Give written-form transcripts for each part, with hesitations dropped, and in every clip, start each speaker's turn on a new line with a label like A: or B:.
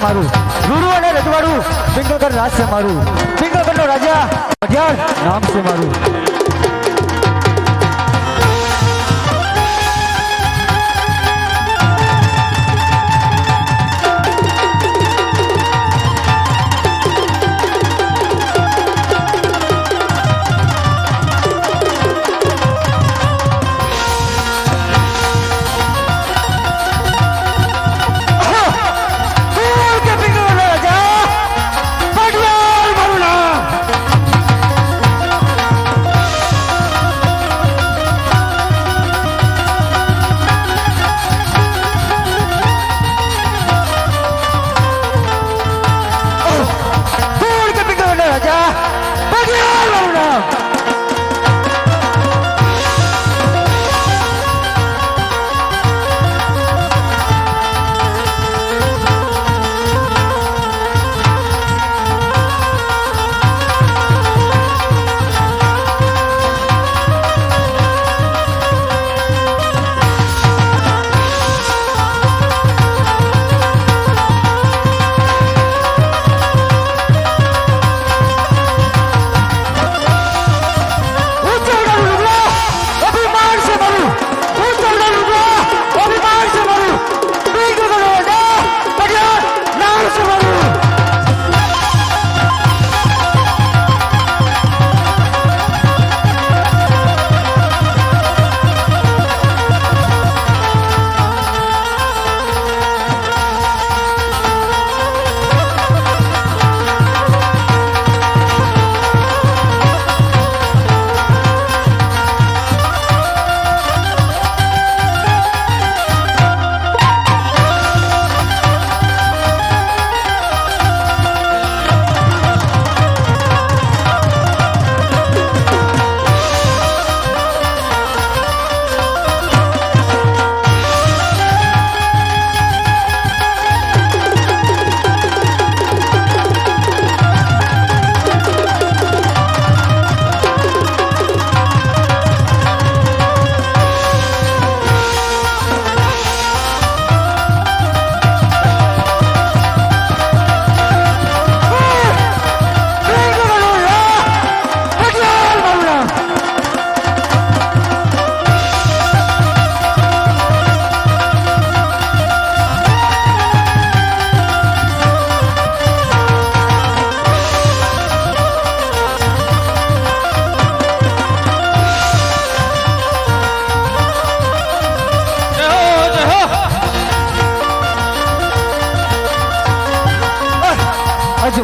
A: મારું રૂડું અને રજવાડું પિંગલગઢ રાજ છે મારું પિંગલગઢનો રાજા અઢિયાર નામ છે મારું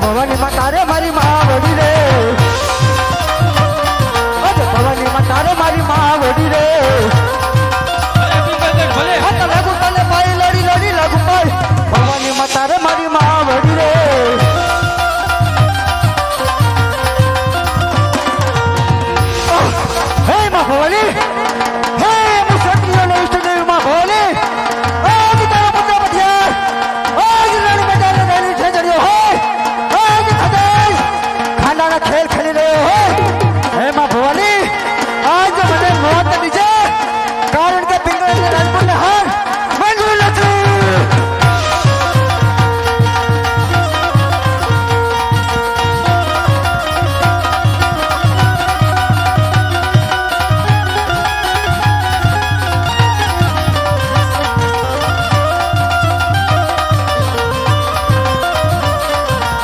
A: ભવાની માં તારે મારી માં વડી રે ભવાની માં તારે મારી માં વડી રે લાગુ તને પાઈ લડી લડી લાગુ પાઈ ભવાની માં તારે મારી માં વડી રે હે માં ભવાની હે હું સત્ય નો ઈષ્ટ દેવ માં ભવાની આજ તારા પુત્ર પઠિયા આજ રાણી બજાર રાણી છે જડ્યો હો ખેલ ખેલી રહ્યો હો હે માં ભવાની આજ મને મોત દીજે કારણ કે પિંગળગઢ રાજપૂતને હાર મંજૂર નથી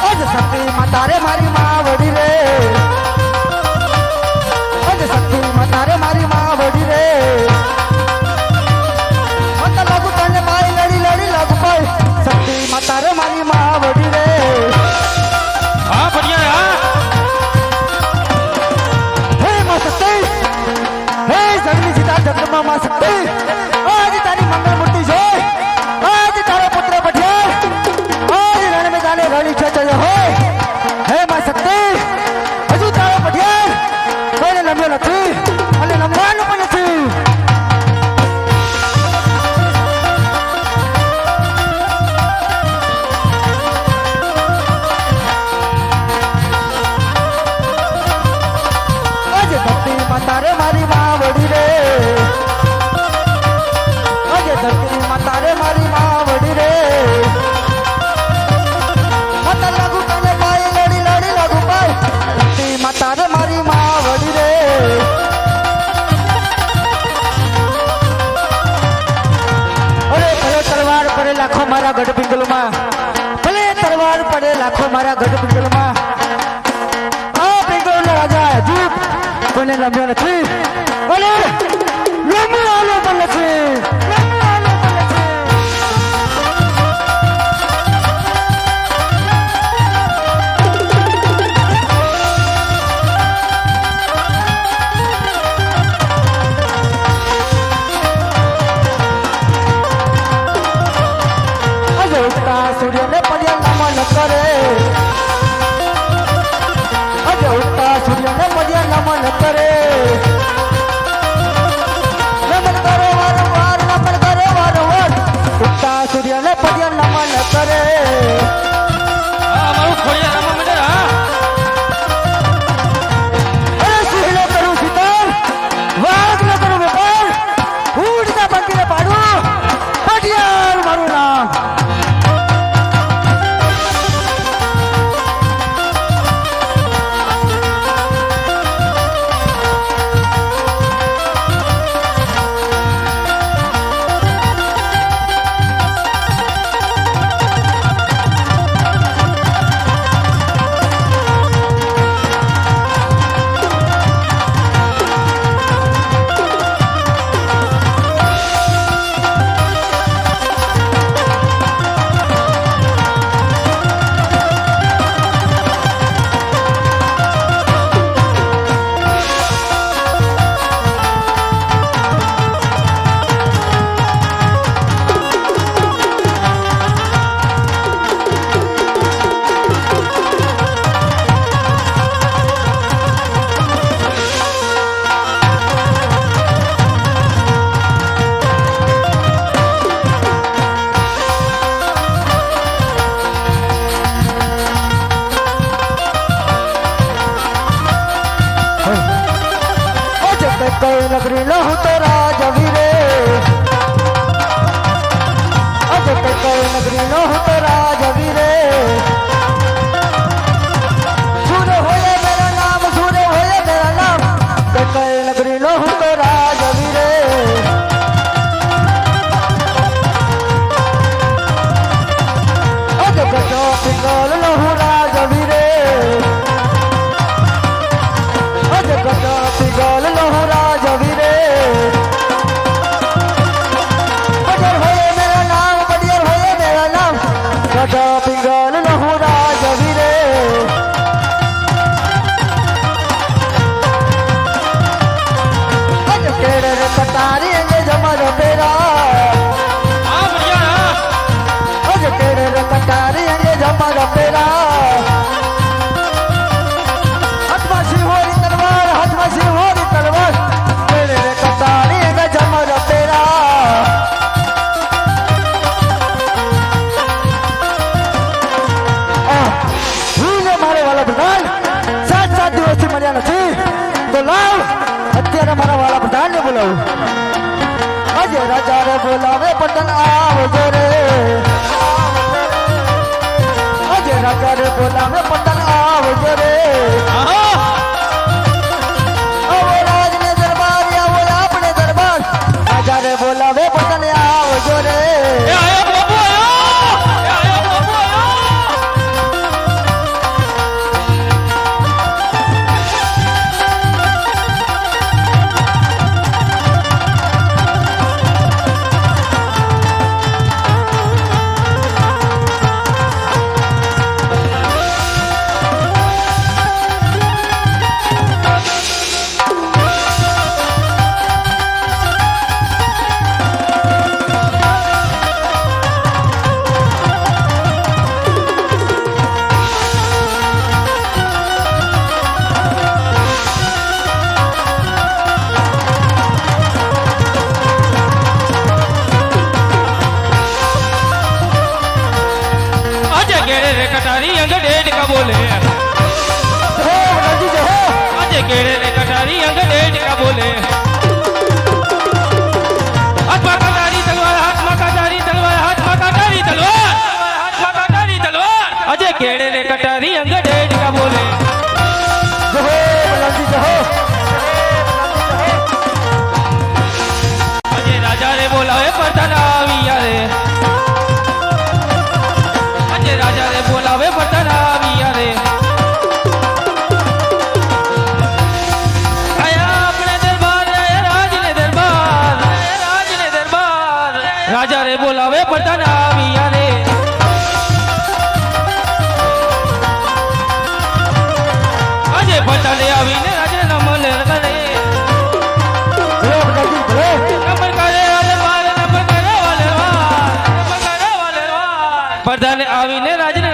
A: આજ શક્તિ માં તારે મારી માં વડી રે તારે મારી માં વડી રે મત લાગુ તને પાઈ લડી લડી લાગુ પાઈ શક્તિ માં તારે મારી માં વડી રે
B: હા ભડિયા
A: હે માં શક્તિ હે જગની સીતા જગદંબા માં શક્તિ આજ તારી મંગળ મૂર્તિ છે આજ તારો પુત્ર પઠિયા આજ રણ મેદાને રણી છે ચડ્યો હોય હે માં શક્તિ હજુ તારો પઠિયા કોઈને નમ્યો નથી અને નમવાનું પણ નથી આજે ધરતીમાં તારે મારી માં વડી રે આજે ધરતીમાં તારે મારી માં વડી રે મારા ગઢ પિંગલમાં ભલે તલવાર પડે લાખો મારા ગઢ પિંગલમાં આ પિંગલનો રાજા હજુ કોઈને લમ્યો નથી અને લમ્યો પણ નથી સૂર્યને પર્યા નમન કરે અજે ઉગતા સૂર્યને પર્યા નમન કરે નમન કરે વારંવાર નમન કરે વારંવાર ઉગતા સૂર્યને પર્યા નમન કરે
B: હા મારું ખોડિયા રામા મંદિર હા
A: અરે સિંહને કરું શીતળ વાઘને કરું વેપાર ઉડતા પંખીને પાડવું પટિયાર મારું નામ કઈ નગરી લો હું તો રાજવીરે અજે કઈ નગરી લો હું તો રાજવીરે સૂર્ય હોય મેરા નામ સૂર્ય હોય મેરા નામ કઈ નગરી લો હું તો રાજવીરે અજે કચો પિંગલ લો હું રાજવીરે અજે કચો પિંગલ લો હું રાજવીરે બડિયાર હોય મેરા નામ બડિયાર હોય મેરા નામ કચો પિંગલ લો હું રાજવીરે અજે કેડે રે કટારી અંગે જમર પેરા
B: હા ભડિયા હા
A: અજે કેડે રે કટારી અંગે જમર પેરા હાથમાં સિંહોરી તલવાર હાથમાં સિંહોરી તલવાર કેડે રે કટારી અંગે જમર પેરા ભૂલે મારે વાલા પ્રધાન 7 દિવસથી મળ્યા નથી તો લાવ અત્યારે મારા વાલા પ્રધાનને બોલાવું આજે રાજા રે બોલાવે પટન આવજો રે આજે રાજા રે બોલાવે પટન આવજો રે
B: હા
A: આવો રાજને દરબાર આવો આપણે દરબાર રાજા રે બોલાવે પટન આવજો રે
B: એ આયો બાબુ આયો એ આયો બાબુ આયો આજે કેડે રે કટારી અંગ ડેઢ કા બોલે
A: હો રાજી જો હો
B: આજે કેડે રે કટારી અંગ ડેઢ કા બોલે હાથમાં કટારી તલવાર હાથમાં કટારી તલવાર હાથમાં કટારી તલવાર હાથમાં કટારી તલવાર આજે કેડે રે કટારી અંગ ડેઢ કા બોલે
A: જો હો રાજી જો હો
B: આજે રાજા રે બોલાવે પતન આવી રે પ્રધાન આવ્યા રે આજે પ્રધાન આવીને રાજીનામું લે કરે
A: ભલે પ્રધાનજી ભલે
B: નંબર કરે વાલે વાલે નંબર કરે વાલે વાલે નંબર કરે વાલે વાલે પ્રધાન આવીને રાજીનામું